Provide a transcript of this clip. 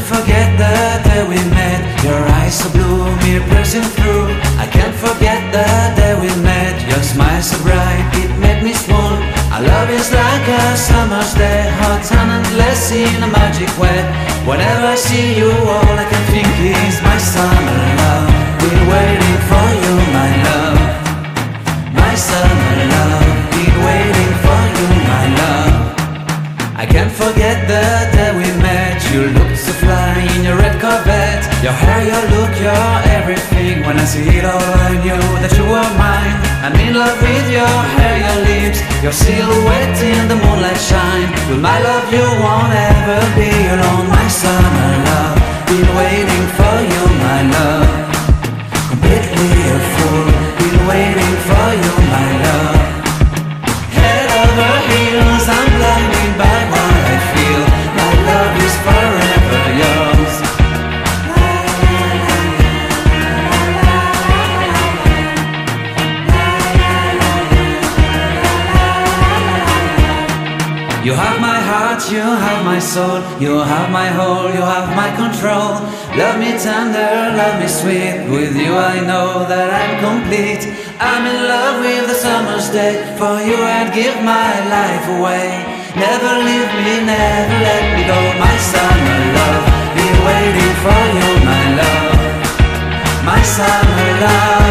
forget the day we met. Your eyes so blue, me pressing through. I can't forget the day we met. Your smile so bright, it made me swoon. Our love is like a summer's day, hot and endless in a magic way. Whenever I see you, all I can think is my summer love. Been waiting for you, my love. My summer love. Been waiting for you, my love. I can't forget the day we met. You looked so fly in your red Corvette. Your hair, your look, your everything. When I see it all, I knew that you were mine. I'm in love with your hair, your lips, your silhouette in the moonlight shine. With my love you won't ever be alone. My summer love, been waiting for you, my love. Completely a fool, been waiting for you, my love. Head over heels, I'm blinded by what I feel. My love is forever yours. You have my heart, you have my soul. You have my whole, you have my control. Love me tender, love me sweet. With you I know that I'm complete. I'm in love with the summer's day. For you I'd give my life away. Never leave me, never let me go. My summer love, be waiting for you, my love. My summer love.